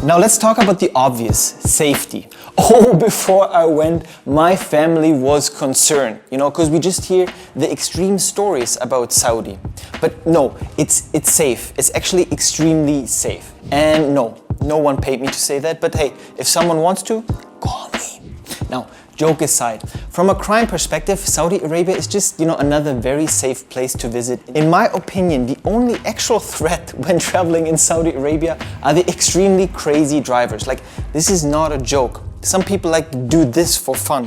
Now let's talk about the obvious, safety. Oh, before I went, my family was concerned, because we just hear the extreme stories about Saudi. But no, it's safe. It's actually extremely safe. And no one paid me to say that, but hey, if someone wants to, call me. Now, joke aside, from a crime perspective, Saudi Arabia is just, another very safe place to visit. In my opinion, the only actual threat when traveling in Saudi Arabia are the extremely crazy drivers. Like, this is not a joke. Some people like to do this for fun.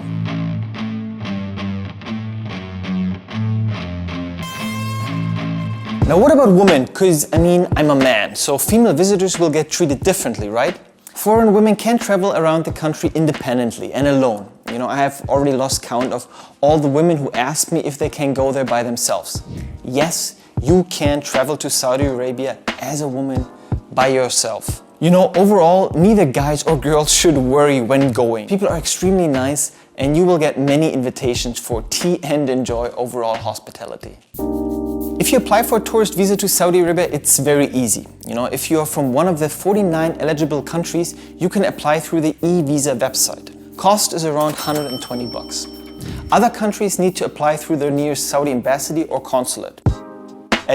Now, what about women? Because, I'm a man, so female visitors will get treated differently, right? Foreign women can travel around the country independently and alone. I have already lost count of all the women who asked me if they can go there by themselves. Yes, you can travel to Saudi Arabia as a woman by yourself. Overall, neither guys or girls should worry when going. People are extremely nice and you will get many invitations for tea and enjoy overall hospitality. If you apply for a tourist visa to Saudi Arabia, it's very easy. If you are from one of the 49 eligible countries, you can apply through the e-visa website. Cost is around $120. Other countries need to apply through their nearest Saudi embassy or consulate.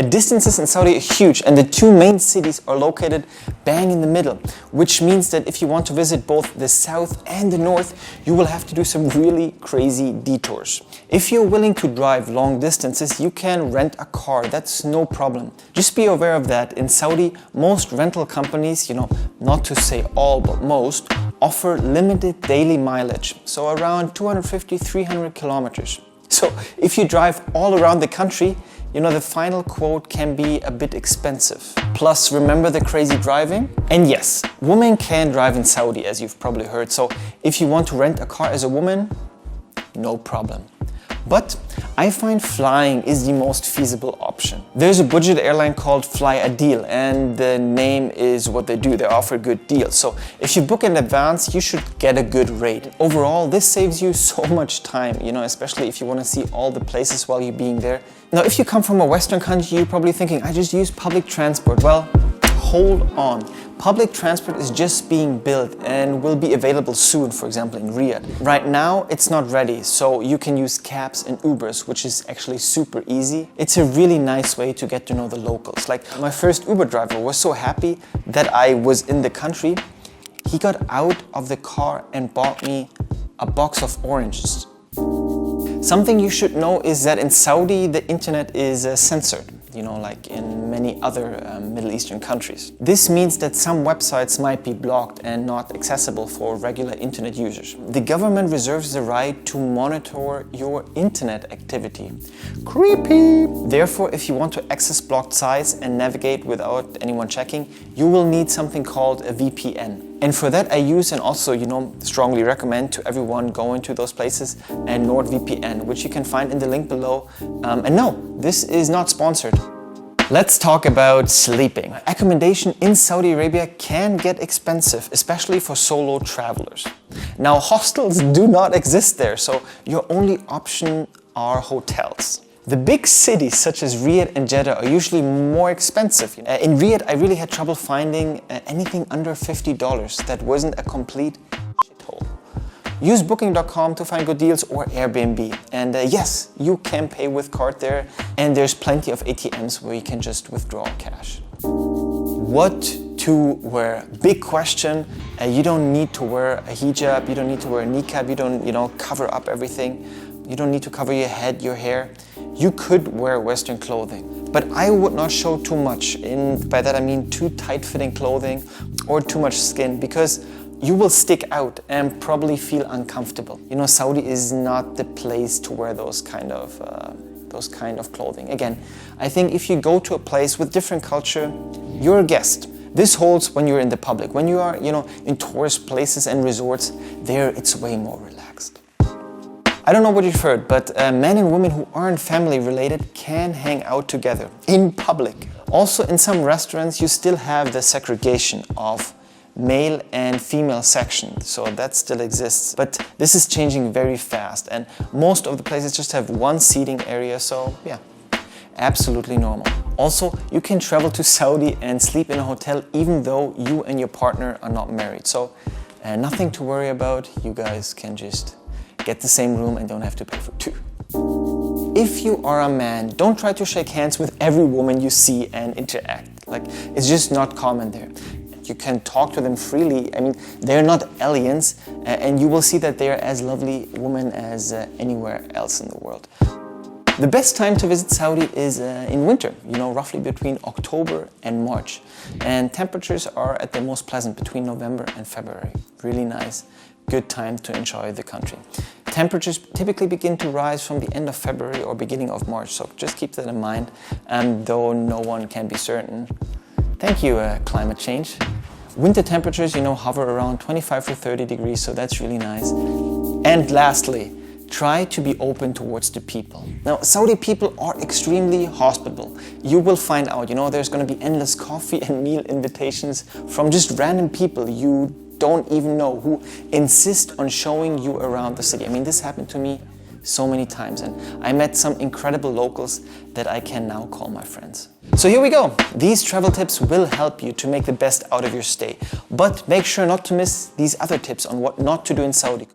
Distances in Saudi are huge and the two main cities are located bang in the middle, which means that if you want to visit both the south and the north, you will have to do some really crazy detours. If you're willing to drive long distances, you can rent a car, that's no problem. Just be aware of that. In Saudi, most rental companies, not to say all, but most, offer limited daily mileage, so around 250-300 kilometers. So if you drive all around the country, the final quote can be a bit expensive. Plus, remember the crazy driving? And yes, women can drive in Saudi, as you've probably heard. So if you want to rent a car as a woman, no problem. But I find flying is the most feasible option. There's a budget airline called Fly a Deal, and the name is what they do. They offer good deals. So if you book in advance, you should get a good rate. Overall, this saves you so much time, especially if you want to see all the places while you're being there. Now, if you come from a Western country, you're probably thinking, I just use public transport. Well, hold on. Public transport is just being built and will be available soon, for example, in Riyadh. Right now, it's not ready, so you can use cabs and Ubers, which is actually super easy. It's a really nice way to get to know the locals. Like, my first Uber driver was so happy that I was in the country. He got out of the car and bought me a box of oranges. Something you should know is that in Saudi, the internet is censored. Like in many other Middle Eastern countries. This means that some websites might be blocked and not accessible for regular internet users. The government reserves the right to monitor your internet activity. Creepy! Therefore, if you want to access blocked sites and navigate without anyone checking, you will need something called a VPN. And for that I use and also, strongly recommend to everyone going to those places a NordVPN, which you can find in the link below. And no, this is not sponsored. Let's talk about sleeping. Accommodation in Saudi Arabia can get expensive, especially for solo travelers. Now, hostels do not exist there, so your only option are hotels. The big cities such as Riyadh and Jeddah are usually more expensive. In Riyadh, I really had trouble finding anything under $50 that wasn't a complete shithole. Use booking.com to find good deals or Airbnb. And yes, you can pay with card there, and there's plenty of ATMs where you can just withdraw cash. What to wear? Big question. You don't need to wear a hijab, you don't need to wear a niqab, you don't, cover up everything. You don't need to cover your head, your hair. You could wear Western clothing, but I would not show too much. By that I mean too tight-fitting clothing or too much skin, because you will stick out and probably feel uncomfortable. Saudi is not the place to wear those kind of clothing. Again, I think if you go to a place with different culture, you're a guest. This holds when you're in the public. When you are, in tourist places and resorts, there it's way more relaxed. I don't know what you've heard, but men and women who aren't family related can hang out together in public. Also, in some restaurants, you still have the segregation of male and female section, so that still exists. But this is changing very fast, and most of the places just have one seating area, so yeah, absolutely normal. Also, you can travel to Saudi and sleep in a hotel even though you and your partner are not married. So nothing to worry about. You guys can just get the same room and don't have to pay for two. If you are a man, don't try to shake hands with every woman you see and interact. Like, it's just not common there. You can talk to them freely. I mean, they're not aliens, and you will see that they are as lovely women as anywhere else in the world. The best time to visit Saudi is in winter, roughly between October and March. And temperatures are at their most pleasant between November and February. Really nice, good time to enjoy the country. Temperatures typically begin to rise from the end of February or beginning of March, so just keep that in mind, though no one can be certain. Thank you, climate change. Winter temperatures, hover around 25 to 30 degrees, so that's really nice. And lastly, try to be open towards the people. Now, Saudi people are extremely hospitable. You will find out, there's going to be endless coffee and meal invitations from just random people you don't even know who insist on showing you around the city. I mean, this happened to me so many times, and I met some incredible locals that I can now call my friends. So here we go. These travel tips will help you to make the best out of your stay, but make sure not to miss these other tips on what not to do in Saudi.